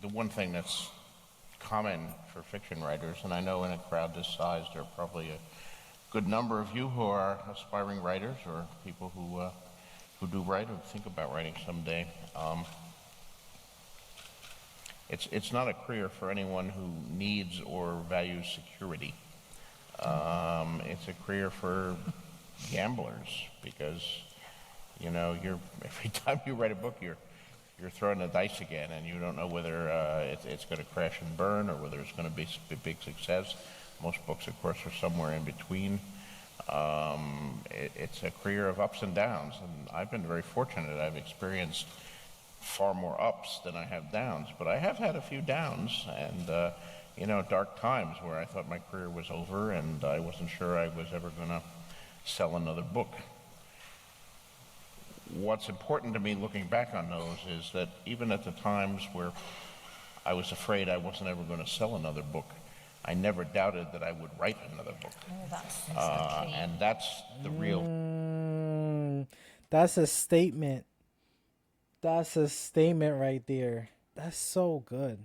The one thing that's common for fiction writers, and I know in a crowd this size there are probably a good number of you who are aspiring writers or people who do write or think about writing someday. It's not a career for anyone who needs or values security. It's a career for gamblers because you're every time you write a book, you're throwing the dice again, and you don't know whether it's going to crash and burn or whether it's going to be a big success. Most books, of course, are somewhere in between. It's a career of ups and downs, and I've been very fortunate. I've experienced far more ups than I have downs, but I have had a few downs and dark times where I thought my career was over and I wasn't sure I was ever going to sell another book. What's important to me looking back on those is that even at the times where I was afraid I wasn't ever going to sell another book, I never doubted that I would write another book. Oh, that's exactly. And that's the real. That's a statement. That's a statement right there. That's so good.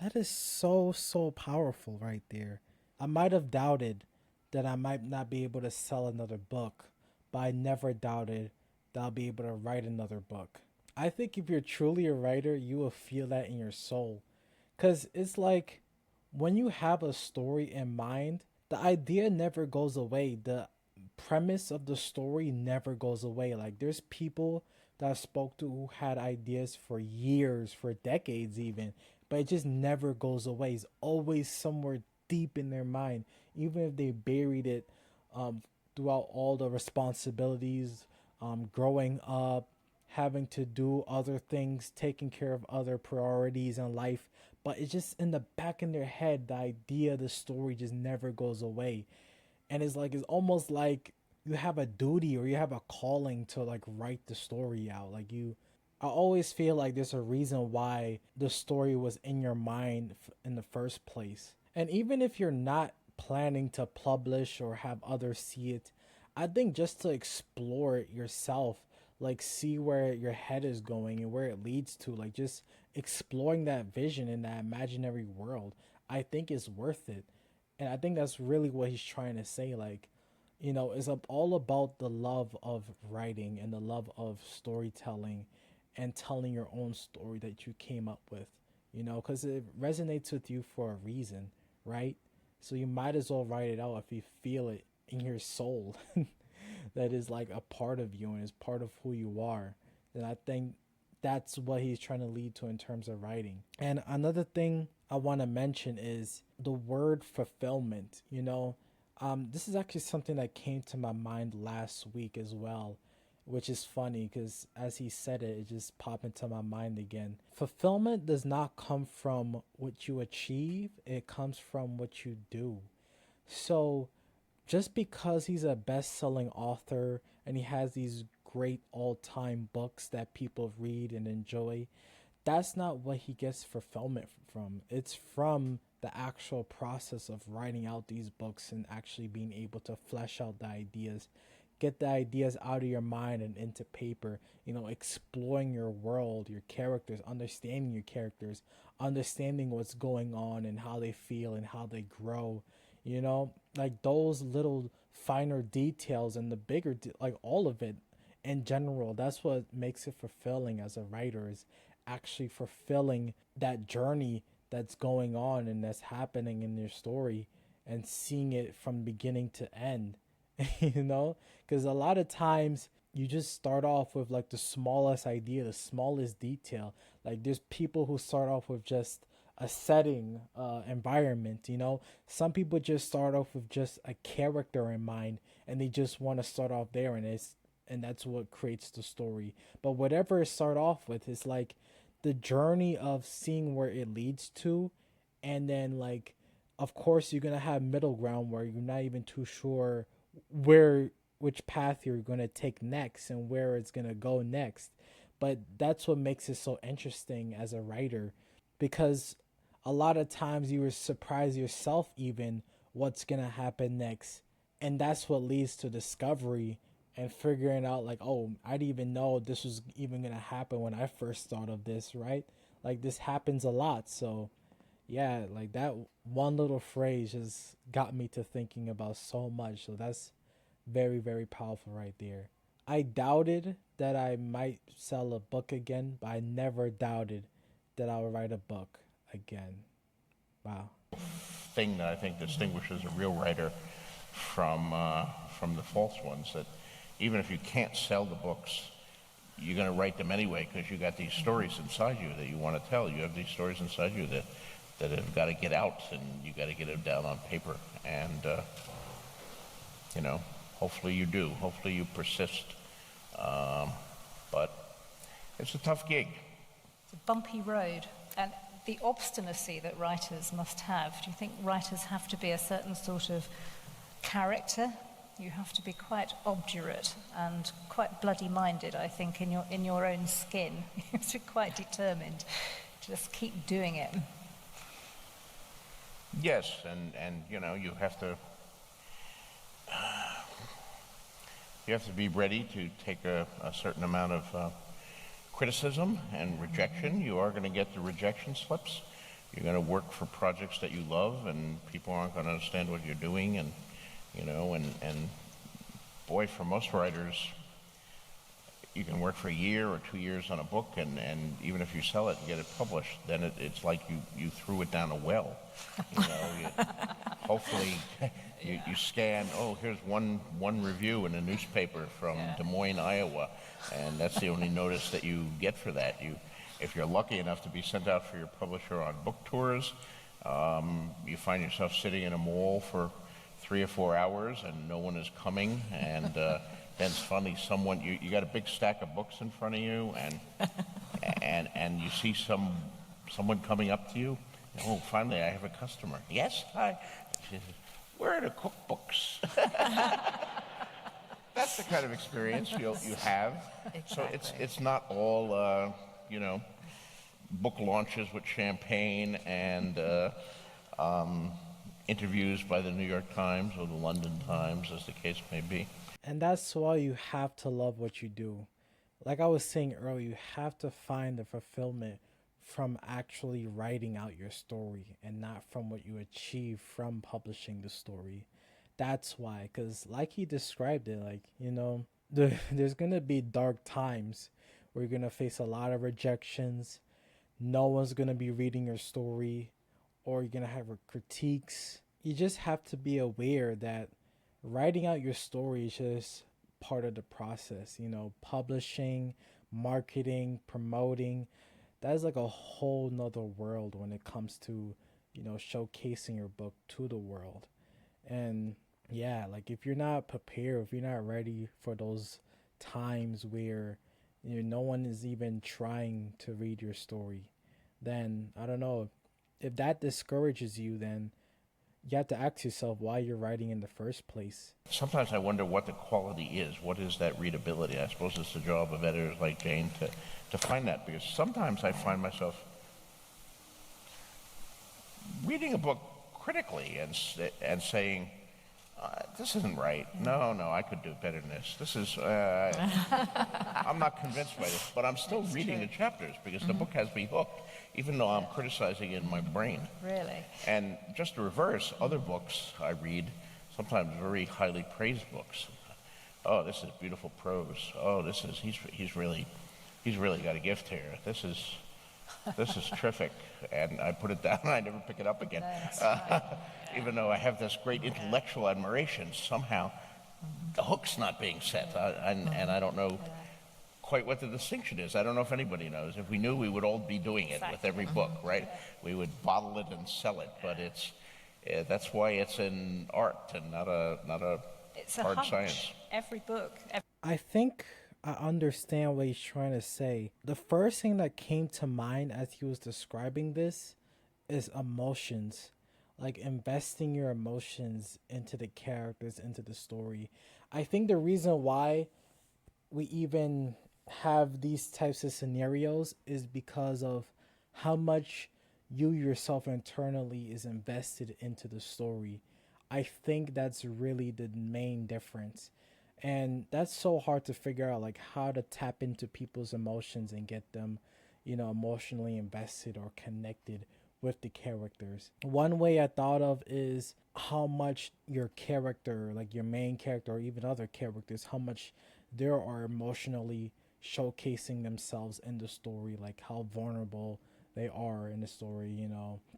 That is so powerful right there. I might have doubted that I might not be able to sell another book, but I never doubted that I'll be able to write another book. I think if you're truly a writer, you will feel that in your soul. Because it's like when you have a story in mind, the idea never goes away. The premise of the story never goes away. Like there's people that I spoke to who had ideas for years, for decades even, but it just never goes away. It's always somewhere deep in their mind, even if they buried it um, throughout all the responsibilities, growing up, having to do other things, taking care of other priorities in life. But it's just in the back of their head, the idea, the story just never goes away. And it's almost like you have a duty or you have a calling to like write the story out. I always feel like there's a reason why the story was in your mind in the first place. And even if you're not planning to publish or have others see it, I think just to explore it yourself, like see where your head is going and where it leads to, like just exploring that vision in that imaginary world, I think is worth it. And I think that's really what he's trying to say. Like, it's all about the love of writing and the love of storytelling and telling your own story that you came up with, because it resonates with you for a reason, right? So you might as well write it out if you feel it in your soul that is like a part of you and is part of who you are. And I think that's what he's trying to lead to in terms of writing. And another thing I want to mention is the word fulfillment. This is actually something that came to my mind last week as well, which is funny because as he said it, it just popped into my mind again. Fulfillment does not come from what you achieve, it comes from what you do. So just because he's a best-selling author and he has these great all-time books that people read and enjoy, that's not what he gets fulfillment from. It's from the actual process of writing out these books and actually being able to flesh out the ideas, get the ideas out of your mind and into paper, exploring your world, your characters, understanding what's going on and how they feel and how they grow, like those little finer details and the like all of it in general. That's what makes it fulfilling as a writer, is actually fulfilling that journey that's going on and that's happening in your story and seeing it from beginning to end. you know because a lot of times you just start off with like the smallest idea, the smallest detail. Like there's people who start off with just a setting, environment. Some people just start off with just a character in mind and they just want to start off there, and that's what creates the story. But whatever it start off with is like the journey of seeing where it leads to, and then like of course you're gonna have middle ground where you're not even too sure where which path you're gonna take next and where it's gonna go next. But that's what makes it so interesting as a writer, because a lot of times you were surprised yourself even what's gonna happen next, and that's what leads to discovery and figuring out like, oh, I didn't even know this was even gonna happen when I first thought of this, right? like this happens a lot. So yeah, like that one little phrase just got me to thinking about so much. So that's very, very powerful right there. I doubted that I might sell a book again, but I never doubted that I would write a book again. Wow. Thing that I think distinguishes a real writer from the false ones, that even if you can't sell the books, you're going to write them anyway because you got these stories inside you that you want to tell. You have these stories inside you that have got to get out, and you got to get them down on paper. And you know, hopefully you do. Hopefully you persist. But it's a tough gig. It's a bumpy road. And the obstinacy that writers must have, do you think writers have to be a certain sort of character? You have to be quite obdurate and quite bloody-minded, I think, in your own skin. You have to be quite determined to just keep doing it. Yes, and you know, you have to be ready to take a certain amount of criticism and rejection. You are going to get the rejection slips. You're going to work for projects that you love, and people aren't going to understand what you're doing, and you know, and boy, for most writers, you can work for a year or 2 years on a book, and even if you sell it and get it published, then it's like you threw it down a well. You know, hopefully you scan, oh, here's one review in a newspaper from Des Moines, Iowa, and that's the only notice that you get for that. If you're lucky enough to be sent out for your publisher on book tours, you find yourself sitting in a mall for 3 or 4 hours and no one is coming, and then it's funny, you got a big stack of books in front of you, and you see someone coming up to you. Oh, finally I have a customer. Yes, hi. She says, where are the cookbooks? That's the kind of experience you have. Exactly. So it's not all you know, book launches with champagne and interviews by the New York Times or the London Times, as the case may be. And that's why you have to love what you do. Like I was saying earlier, you have to find the fulfillment from actually writing out your story and not from what you achieve from publishing the story. That's why, because like he described it, like, you know, there's going to be dark times where you're going to face a lot of rejections. No one's going to be reading your story, or you're going to have critiques. You just have to be aware that writing out your story is just part of the process. You know, publishing, marketing, promoting, that's like a whole nother world when it comes to, you know, showcasing your book to the world. And yeah, like if you're not prepared, if you're not ready for those times where, you know, no one is even trying to read your story, then I don't know, if that discourages you, then you have to ask yourself why you're writing in the first place. Sometimes I wonder what the quality is. What is that readability? I suppose it's the job of editors like Jane to find that, because sometimes I find myself reading a book critically and saying, this isn't right. No, I could do better than this. This is, I'm not convinced by this, but I'm still reading the chapters because the book has me hooked, even though I'm criticizing it in my brain. Really? And just the reverse, other books I read, sometimes very highly praised books. Oh, this is beautiful prose. Oh, he's really got a gift here. This is terrific. And I put it down and I never pick it up again. Even though I have this great intellectual admiration, somehow the hook's not being set. And I don't know quite what the distinction is. I don't know if anybody knows. If we knew, we would all be doing it with every book, right? We would bottle it and sell it, but that's why it's an art and not a It's a hard hunch. science. Every book. I think I understand what he's trying to say. The first thing that came to mind as he was describing this is emotions. Like investing your emotions into the characters, into the story. I think the reason why we even have these types of scenarios is because of how much you yourself internally is invested into the story. I think that's really the main difference. And that's so hard to figure out, like how to tap into people's emotions and get them, emotionally invested or connected with the characters. One way I thought of is how much your character, like your main character or even other characters, how much they are emotionally showcasing themselves in the story, like how vulnerable they are in the story,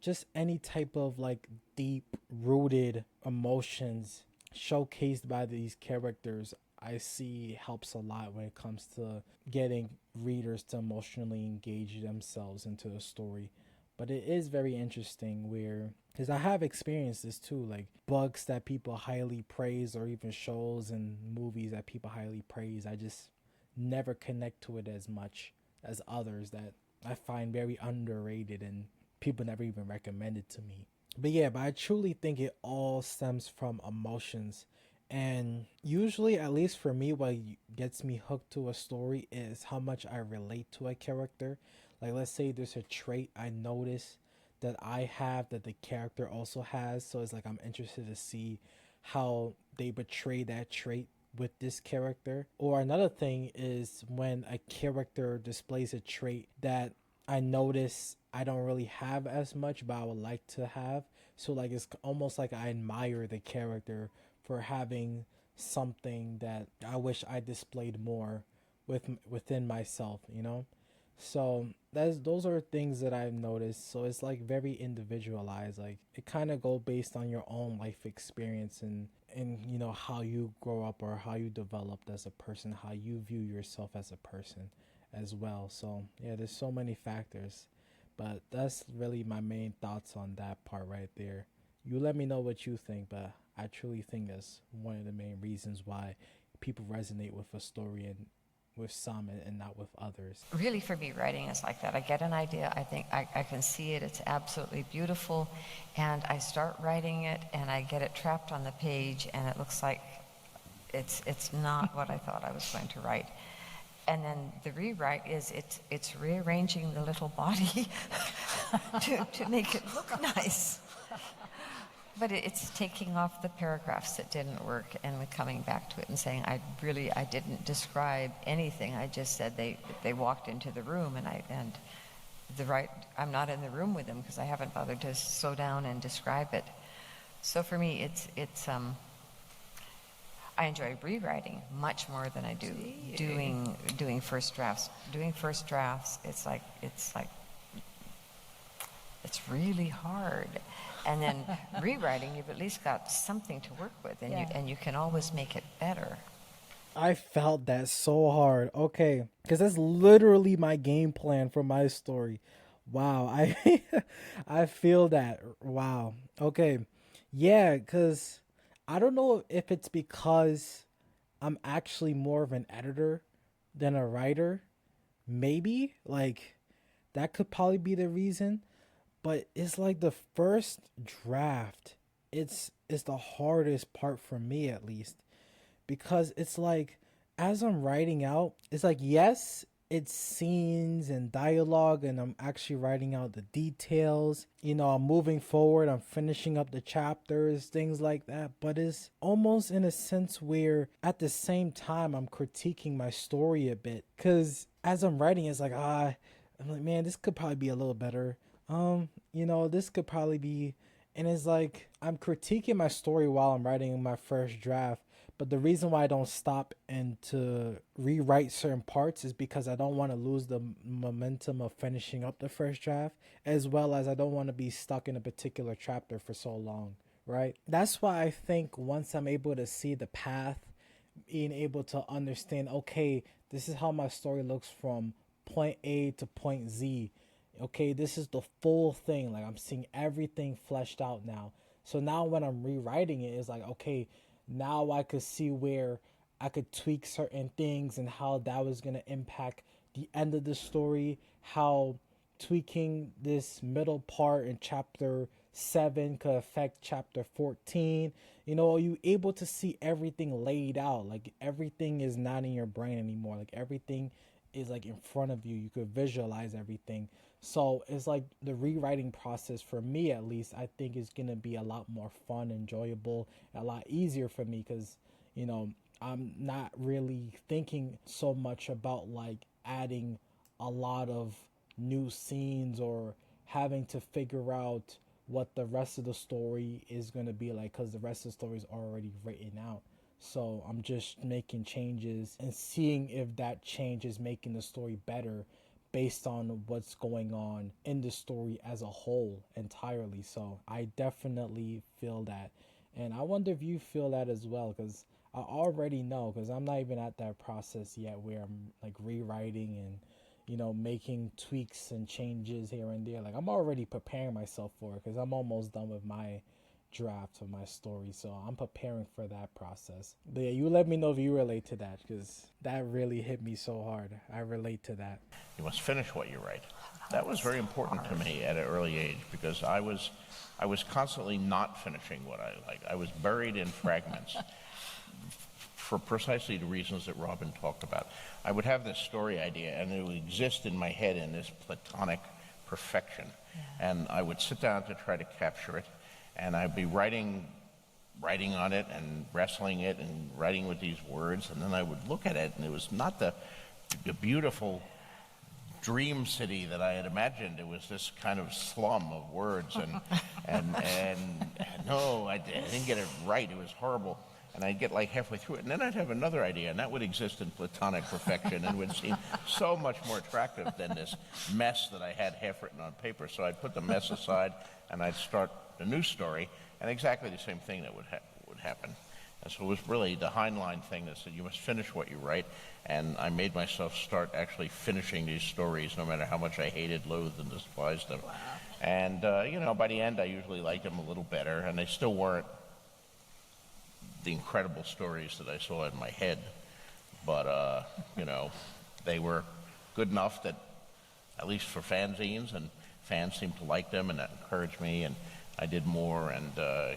just any type of like deep rooted emotions showcased by these characters. I see helps a lot when it comes to getting readers to emotionally engage themselves into the story. But it is very interesting where, because I have experienced this too, like books that people highly praise or even shows and movies that people highly praise, I just never connect to it as much as others that I find very underrated and people never even recommend it to me. But I truly think it all stems from emotions. And usually, at least for me, what gets me hooked to a story is how much I relate to a character. Like, let's say there's a trait I notice that I have that the character also has. So it's like I'm interested to see how they portray that trait with this character. Or another thing is when a character displays a trait that I notice I don't really have as much, but I would like to have. So like it's almost like I admire the character for having something that I wish I displayed more within myself. So those are things that I've noticed. So it's like very individualized. Like it kind of go based on your own life experience and how you grow up or how you developed as a person, how you view yourself as a person as well. So yeah, there's so many factors, but that's really my main thoughts on that part right there. You let me know what you think, but I truly think that's one of the main reasons why people resonate with a story and with some and not with others. Really, for me, writing is like that. I get an idea, I think I can see it, it's absolutely beautiful, and I start writing it, and I get it trapped on the page, and it looks like it's not what I thought I was going to write. And then the rewrite is it's rearranging the little body to make it look nice. But it's taking off the paragraphs that didn't work and coming back to it and saying, I didn't describe anything. I just said they walked into the room and I'm not in the room with them because I haven't bothered to slow down and describe it. So for me, it's I enjoy rewriting much more than I do doing first drafts. Doing first drafts, it's really hard. And then rewriting, you've at least got something to work with, and you can always make it better. I felt that so hard. Okay, because that's literally my game plan for my story. Wow, I I feel that. Wow. Okay, yeah, because I don't know if it's because I'm actually more of an editor than a writer. Maybe like that could probably be the reason. But it's like the first draft. It's the hardest part for me at least because it's like as I'm writing out, it's like yes, it's scenes and dialogue and I'm actually writing out the details. I'm moving forward, I'm finishing up the chapters, things like that, but it's almost in a sense where at the same time I'm critiquing my story a bit cuz as I'm writing it's like I'm like man, this could probably be a little better. This could probably be, and it's like I'm critiquing my story while I'm writing my first draft. But the reason why I don't stop and to rewrite certain parts is because I don't want to lose the momentum of finishing up the first draft, as well as I don't want to be stuck in a particular chapter for so long, right? That's why I think once I'm able to see the path, being able to understand, okay, this is how my story looks from point A to point Z. Okay, this is the full thing. Like I'm seeing everything fleshed out now. So now when I'm rewriting it, it's like, okay, now I could see where I could tweak certain things and how that was going to impact the end of the story, how tweaking this middle part in chapter 7 could affect chapter 14. You able to see everything laid out. Like everything is not in your brain anymore. Like everything is like in front of you. You could visualize everything. So it's like the rewriting process for me, at least, I think is going to be a lot more fun, enjoyable, a lot easier for me because, I'm not really thinking so much about like adding a lot of new scenes or having to figure out what the rest of the story is going to be like, because the rest of the story is already written out. So I'm just making changes and seeing if that change is making the story better based on what's going on in the story as a whole entirely. So I definitely feel that. And I wonder if you feel that as well, because I already know, because I'm not even at that process yet where I'm like rewriting and, you know, making tweaks and changes here and there. Like I'm already preparing myself for it because I'm almost done with my draft of my story, so I'm preparing for that process. But yeah, you let me know if you relate to that, because that really hit me so hard. I relate to that. You must finish what you write. That was very important to me at an early age because I was constantly not finishing what I like. I was buried in fragments for precisely the reasons that Robin talked about. I would have this story idea and it would exist in my head in this platonic perfection. And I would sit down to try to capture it, and I'd be writing on it and wrestling it and writing with these words, and then I would look at it and it was not the beautiful dream city that I had imagined. It was this kind of slum of words, and no, I didn't get it right. It was horrible. And I'd get like halfway through it, and then I'd have another idea, and that would exist in platonic perfection and would seem so much more attractive than this mess that I had half written on paper. So I'd put the mess aside, and I'd start a new story, and exactly the same thing that would happen. And so it was really the Heinlein thing that said you must finish what you write, and I made myself start actually finishing these stories, no matter how much I hated, loathed, and despised them. Wow. And you know, by the end, I usually liked them a little better, and they still weren't the incredible stories that I saw in my head, but you know, they were good enough that, at least for fanzines, and fans seemed to like them, and that encouraged me, and I did more. And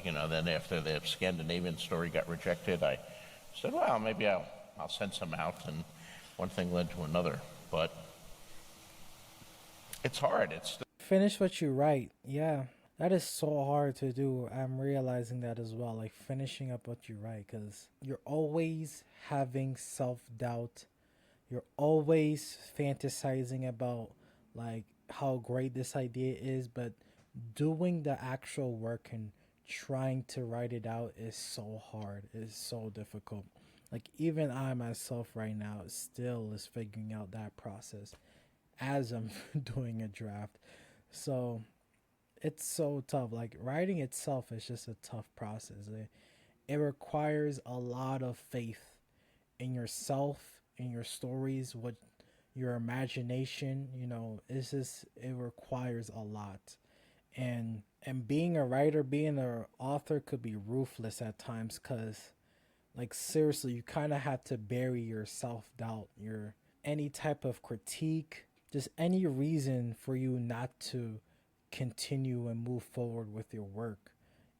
you know, then after the Scandinavian story got rejected, I said, well, maybe I'll send some out, and one thing led to another. But it's hard. It's Finish what you write. Yeah, that is so hard to do. I'm realizing that as well. Like finishing up what you write, because you're always having self-doubt. You're always fantasizing about like how great this idea is, but doing the actual work and trying to write it out is so hard. It's so difficult. Like even I myself right now still is figuring out that process as I'm doing a draft. So it's so tough. Like writing itself is just a tough process. It requires a lot of faith in yourself, in your stories, what your imagination, you know, it's just, it requires a lot. And being a writer, being an author could be ruthless at times, because like seriously, you kind of have to bury your self-doubt, your any type of critique, just any reason for you not to continue and move forward with your work.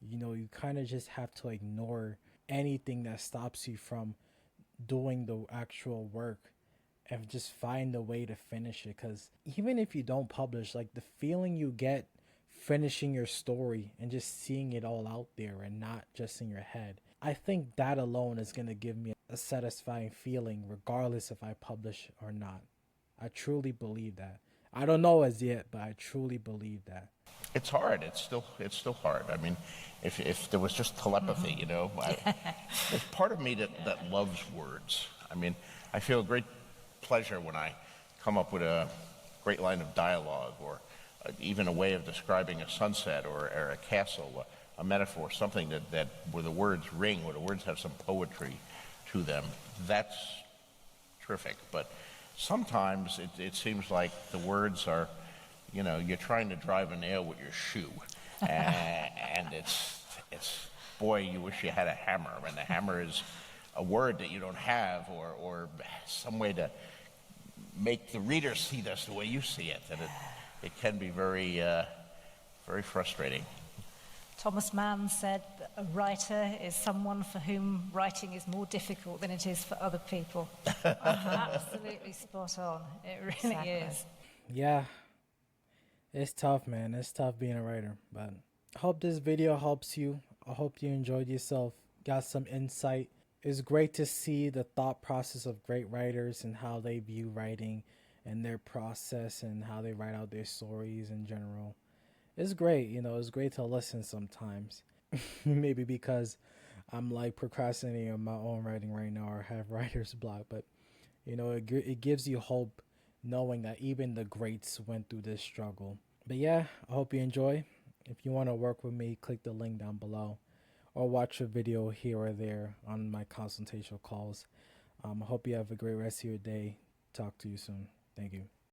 You know, you kind of just have to ignore anything that stops you from doing the actual work and just find a way to finish it. Because even if you don't publish, like the feeling you get finishing your story and just seeing it all out there and not just in your head, I think that alone is going to give me a satisfying feeling regardless if I publish or not. I truly believe that. I don't know as yet, but I truly believe that. It's hard. It's still hard. I mean, if there was just telepathy, you know, there's part of me that loves words. I mean, I feel great pleasure when I come up with a great line of dialogue, or even a way of describing a sunset or a castle, a metaphor, something that where the words ring, where the words have some poetry to them. That's terrific. But sometimes it seems like the words are, you know, you're trying to drive a nail with your shoe, and it's boy, you wish you had a hammer, and the hammer is a word that you don't have, or some way to make the reader see this the way you see it, and it can be very very frustrating. Thomas Mann said that a writer is someone for whom writing is more difficult than it is for other people. Absolutely spot on. It really Exactly. is. Yeah, it's tough, man. It's tough being a writer. But I hope this video helps you. I hope you enjoyed yourself, got some insight. It's great to see the thought process of great writers and how they view writing and their process and how they write out their stories in general. It's great, it's great to listen sometimes. Maybe because I'm like procrastinating on my own writing right now or have writer's block, but it gives you hope knowing that even the greats went through this struggle. But yeah, I hope you enjoy. If you want to work with me, click the link down below or watch a video here or there on my consultation calls. I hope you have a great rest of your day. Talk to you soon. Thank you.